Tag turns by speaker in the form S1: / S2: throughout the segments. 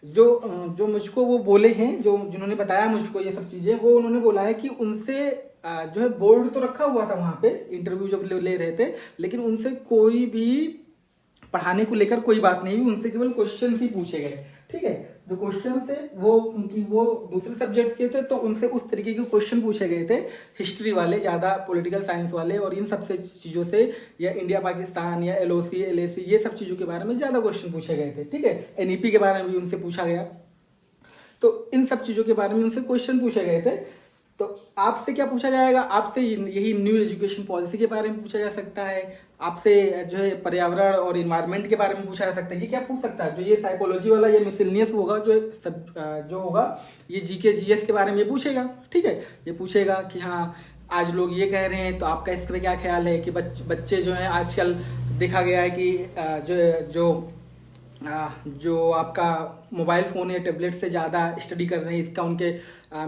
S1: जो मुझको वो बोले हैं, जो जिन्होंने बताया मुझको ये सब चीज़ें, वो उन्होंने बोला है कि उनसे जो है बोर्ड तो रखा हुआ था वहाँ पे इंटरव्यू जब ले रहे थे, लेकिन उनसे कोई भी पढ़ाने को लेकर कोई बात नहीं हुई, उनसे केवल क्वेश्चन ही पूछे गए। ठीक है, जो क्वेश्चन थे वो उनकी वो दूसरे सब्जेक्ट के थे, तो उनसे उस तरीके के क्वेश्चन पूछे गए थे, हिस्ट्री वाले ज़्यादा, पॉलिटिकल साइंस वाले, और इन सब से चीज़ों से, या इंडिया पाकिस्तान या एलओसी एलएसी ये सब चीज़ों के बारे में ज़्यादा क्वेश्चन पूछे गए थे। ठीक है, एनईपी के बारे में भी उनसे पूछा गया, तो इन सब चीज़ों के बारे में उनसे क्वेश्चन पूछे गए थे। तो आपसे क्या पूछा जाएगा, आपसे यही न्यू एजुकेशन पॉलिसी के बारे में पूछा जा सकता है, आपसे जो है पर्यावरण और इन्वायरमेंट के बारे में पूछा जा सकता है। ये क्या पूछ सकता है, जो ये साइकोलॉजी वाला ये मिसलिनियस होगा, जो होगा ये जीके जीएस के बारे में ये पूछेगा। ठीक है, ये पूछेगा कि हाँ आज लोग ये कह रहे हैं, तो आपका इस पर क्या ख्याल है कि बच्चे जो हैं आजकल देखा गया है कि जो आपका मोबाइल फ़ोन या टैबलेट से ज़्यादा स्टडी कर रहे हैं, इसका उनके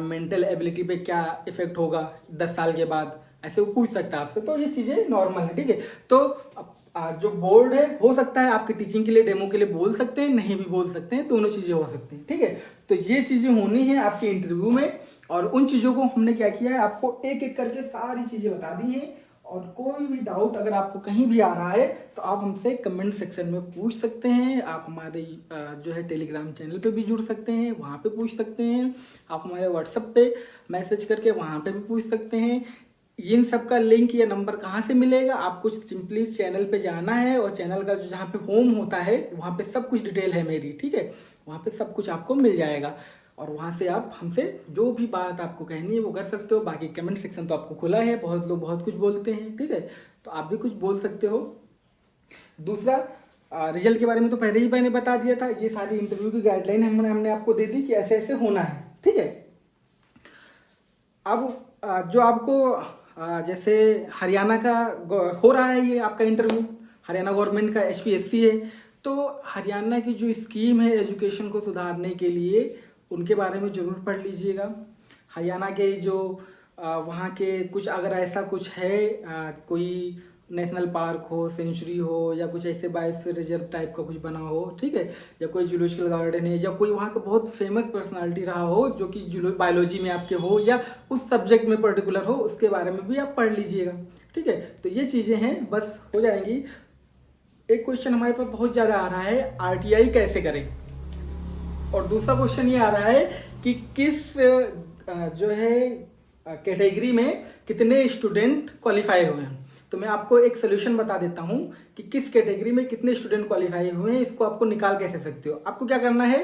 S1: मेंटल एबिलिटी पे क्या इफेक्ट होगा 10 साल के बाद, ऐसे वो पूछ सकता है आपसे। तो ये चीज़ें नॉर्मल है। ठीक है, तो जो बोर्ड है, हो सकता है आपके टीचिंग के लिए, डेमो के लिए बोल सकते हैं, नहीं भी बोल सकते हैं, दोनों चीज़ें हो सकती हैं। ठीक है, तो ये चीज़ें होनी है आपके इंटरव्यू में, और उन चीज़ों को हमने क्या किया है, आपको एक एक करके सारी चीज़ें बता दी हैं। और कोई भी डाउट अगर आपको कहीं भी आ रहा है, तो आप हमसे कमेंट सेक्शन में पूछ सकते हैं। आप हमारे जो है टेलीग्राम चैनल पे भी जुड़ सकते हैं, वहाँ पे पूछ सकते हैं। आप हमारे व्हाट्सएप पे मैसेज करके वहाँ पे भी पूछ सकते हैं। इन सब का लिंक या नंबर कहाँ से मिलेगा, आपको सिंपली चैनल पे जाना है, और चैनल का जो जहाँ पे होम होता है वहाँ पे सब कुछ डिटेल है मेरी। ठीक है, वहाँ पे सब कुछ आपको मिल जाएगा, और वहाँ से आप हमसे जो भी बात आपको कहनी है वो कर सकते हो। बाकी कमेंट सेक्शन तो आपको खुला है, बहुत लोग बहुत कुछ बोलते हैं। ठीक है, तो आप भी कुछ बोल सकते हो। दूसरा, रिजल्ट के बारे में तो पहले ही मैंने बता दिया था, ये सारी इंटरव्यू की गाइडलाइन हमने आपको दे दी कि ऐसे ऐसे होना है। ठीक है, अब जो आपको जैसे हरियाणा का हो रहा है, ये आपका इंटरव्यू हरियाणा गवर्नमेंट का एचपीएससी है, तो हरियाणा की जो स्कीम है एजुकेशन को सुधारने के लिए, उनके बारे में ज़रूर पढ़ लीजिएगा। हरियाणा के जो वहाँ के कुछ, अगर ऐसा कुछ है, कोई नेशनल पार्क हो, सेंचुरी हो, या कुछ ऐसे बायोस्फीयर रिजर्व टाइप का कुछ बना हो, ठीक है, या कोई जूलॉजिकल गार्डन है, या कोई वहाँ का बहुत फेमस पर्सनालिटी रहा हो जो कि बायोलॉजी में आपके हो, या उस सब्जेक्ट में पर्टिकुलर हो, उसके बारे में भी आप पढ़ लीजिएगा। ठीक है, तो ये चीज़ें हैं, बस हो जाएंगी। एक क्वेश्चन हमारे पास बहुत ज़्यादा आ रहा है, आरटीआई कैसे करें, और दूसरा क्वेश्चन ये आ रहा है कि किस जो है कैटेगरी में कितने स्टूडेंट क्वालिफाई हुए हैं। तो मैं आपको एक सोल्यूशन बता देता हूं कि किस कैटेगरी में कितने स्टूडेंट क्वालिफाई हुए हैं, इसको आपको निकाल कैसे सकते हो। आपको क्या करना है,